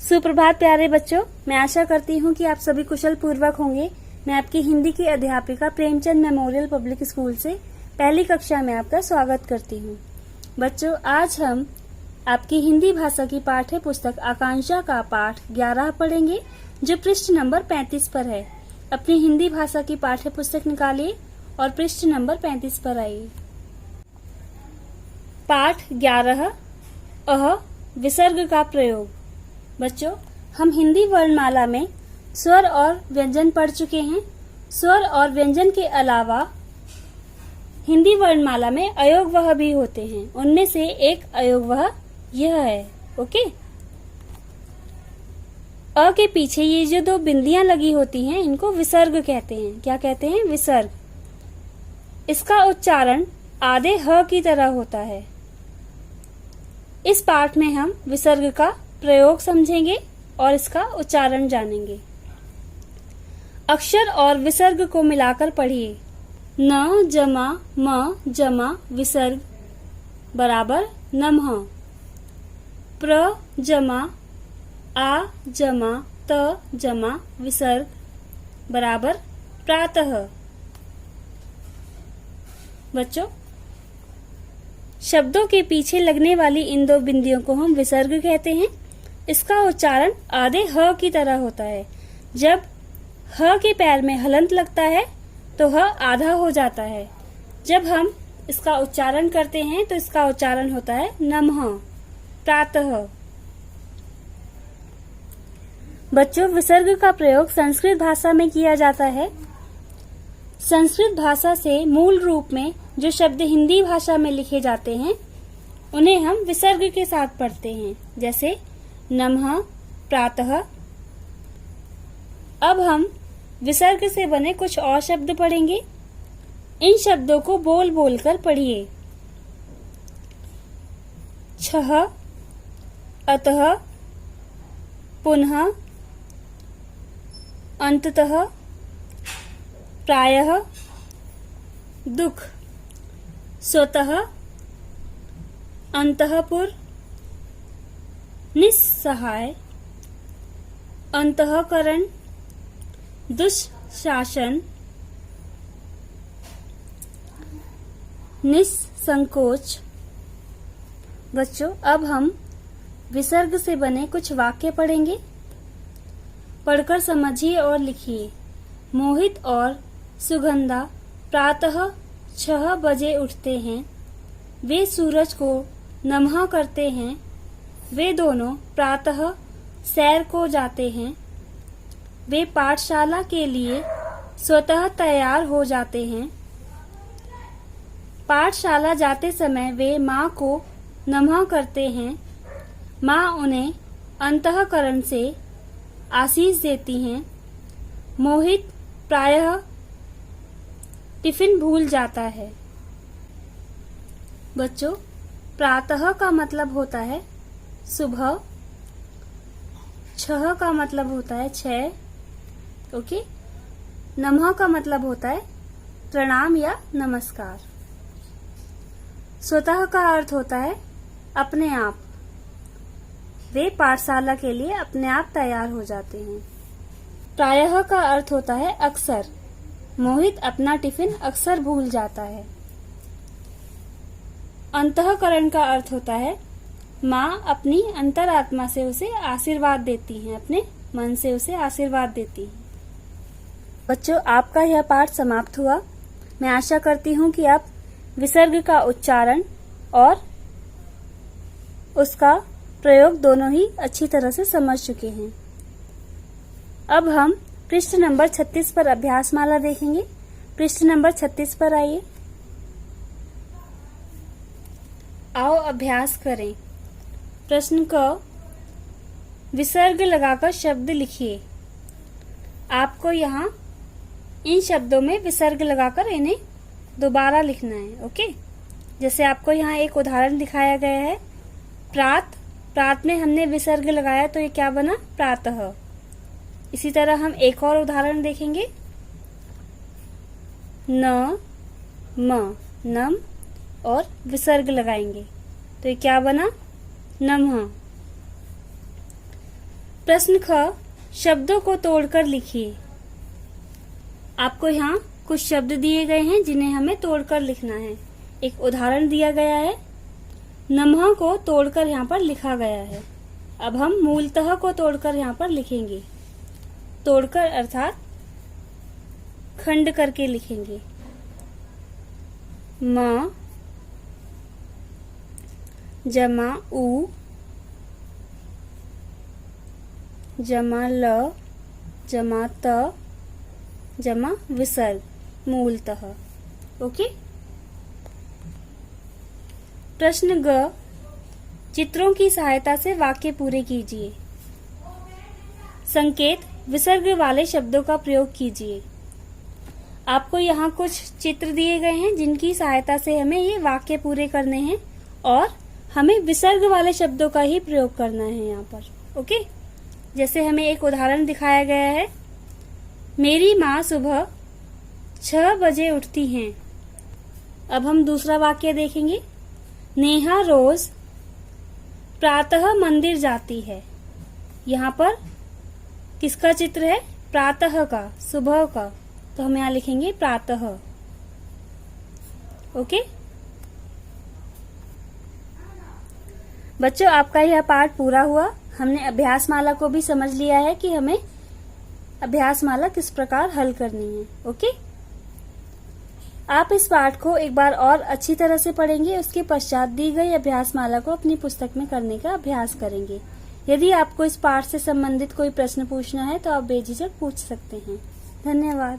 सुप्रभात प्यारे बच्चों, मैं आशा करती हूँ कि आप सभी कुशल पूर्वक होंगे। मैं आपकी हिंदी की अध्यापिका प्रेमचंद मेमोरियल पब्लिक स्कूल से पहली कक्षा में आपका स्वागत करती हूँ। बच्चों, आज हम आपकी हिंदी भाषा की पाठ्य पुस्तक आकांक्षा का पाठ 11 पढ़ेंगे, जो पृष्ठ नंबर 35 पर है। अपनी हिंदी भाषा की पाठ्य पुस्तक निकालिए और पृष्ठ नंबर 35 पर आइए। पाठ 11 अह विसर्ग का प्रयोग। बच्चों, हम हिंदी वर्णमाला में स्वर और व्यंजन पढ़ चुके हैं। स्वर और व्यंजन के अलावा हिंदी वर्णमाला में अयोगवह भी होते हैं। उनमें से एक अयोगवह यह है। ओके, अ के पीछे ये जो दो बिंदियां लगी होती हैं, इनको विसर्ग कहते हैं। क्या कहते हैं? विसर्ग। इसका उच्चारण आधे ह की तरह होता है। इस पाठ में हम विसर्ग का प्रयोग समझेंगे और इसका उच्चारण जानेंगे। अक्षर और विसर्ग को मिलाकर पढ़िए। न जमा म जमा विसर्ग बराबर नमः। प्र जमा आ जमा त जमा विसर्ग बराबर प्रातः। बच्चों, शब्दों के पीछे लगने वाली इन दो बिंदियों को हम विसर्ग कहते हैं। इसका उच्चारण आधे ह की तरह होता है। जब ह के पैर में हलंत लगता है तो ह आधा हो जाता है। जब हम इसका उच्चारण करते हैं तो इसका उच्चारण होता है नमः, प्रातः। बच्चों, विसर्ग का प्रयोग संस्कृत भाषा में किया जाता है। संस्कृत भाषा से मूल रूप में जो शब्द हिंदी भाषा में लिखे जाते हैं, उन्हें हम विसर्ग के साथ पढ़ते हैं, जैसे नमः, प्रातः। अब हम विसर्ग से बने कुछ और शब्द पढ़ेंगे। इन शब्दों को बोल बोल कर पढ़िए। छह, अतः, पुनः, अंततः, प्रायः, दुख, स्वतः, अंतःपुर, निस्सहाय, अंतःकरण, दुःशासन, निस्संकोच। बच्चों, अब हम विसर्ग से बने कुछ वाक्य पढ़ेंगे। पढ़कर समझिए और लिखिए। मोहित और सुगंधा प्रातः 6 बजे उठते हैं। वे सूरज को नमः करते हैं। वे दोनों प्रातः सैर को जाते हैं। वे पाठशाला के लिए स्वतः तैयार हो जाते हैं। पाठशाला जाते समय वे माँ को नमः करते हैं। माँ उन्हें अंतःकरण से आशीष देती हैं। मोहित प्रायः टिफिन भूल जाता है। बच्चों, प्रातः का मतलब होता है सुबह। 6 का मतलब होता है 6। ओके, नमः का मतलब होता है प्रणाम या नमस्कार। स्वतः का अर्थ होता है अपने आप। वे पाठशाला के लिए अपने आप तैयार हो जाते हैं। प्रायः का अर्थ होता है अक्सर। मोहित अपना टिफिन अक्सर भूल जाता है। अंतःकरण का अर्थ होता है माँ अपनी अंतरात्मा से उसे आशीर्वाद देती हैं, अपने मन से उसे आशीर्वाद देती हैं। बच्चों, आपका यह पाठ समाप्त हुआ। मैं आशा करती हूँ कि आप विसर्ग का उच्चारण और उसका प्रयोग दोनों ही अच्छी तरह से समझ चुके हैं। अब हम पृष्ठ नंबर 36 पर अभ्यास माला देखेंगे। पृष्ठ नंबर 36 पर आइए। आओ अभ्यास करें। प्रश्न क, विसर्ग लगाकर शब्द लिखिए। आपको यहाँ इन शब्दों में विसर्ग लगाकर इन्हें दोबारा लिखना है। ओके, जैसे आपको यहाँ एक उदाहरण दिखाया गया है। प्रात, प्रात में हमने विसर्ग लगाया तो ये क्या बना? प्रातः। इसी तरह हम एक और उदाहरण देखेंगे। न, म, नम और विसर्ग लगाएंगे तो ये क्या बना? नमः। प्रश्न ख, शब्दों को तोड़कर लिखिए। आपको यहाँ कुछ शब्द दिए गए हैं जिन्हें हमें तोड़कर लिखना है। एक उदाहरण दिया गया है, नमः को तोड़कर यहाँ पर लिखा गया है। अब हम मूलतः को तोड़कर यहाँ पर लिखेंगे। तोड़कर अर्थात खंड करके लिखेंगे। म जमा उ जमा ल जमा त जमा विसर्ग, मूलतः। ओके। प्रश्न ग, चित्रों की सहायता से वाक्य पूरे कीजिए। संकेत विसर्ग वाले शब्दों का प्रयोग कीजिए। आपको यहाँ कुछ चित्र दिए गए हैं जिनकी सहायता से हमें ये वाक्य पूरे करने हैं और हमें विसर्ग वाले शब्दों का ही प्रयोग करना है यहाँ पर। ओके। जैसे हमें एक उदाहरण दिखाया गया है, मेरी माँ सुबह 6 बजे उठती हैं। अब हम दूसरा वाक्य देखेंगे, नेहा रोज प्रातः मंदिर जाती है। यहाँ पर किसका चित्र है? प्रातः का, सुबह का, तो हम यहाँ लिखेंगे प्रातः। ओके बच्चों, आपका यह पाठ पूरा हुआ। हमने अभ्यास माला को भी समझ लिया है कि हमें अभ्यास माला किस प्रकार हल करनी है। ओके, आप इस पाठ को एक बार और अच्छी तरह से पढ़ेंगे। उसके पश्चात दी गई अभ्यास माला को अपनी पुस्तक में करने का अभ्यास करेंगे। यदि आपको इस पाठ से संबंधित कोई प्रश्न पूछना है तो आप बेझिझक पूछ सकते हैं। धन्यवाद।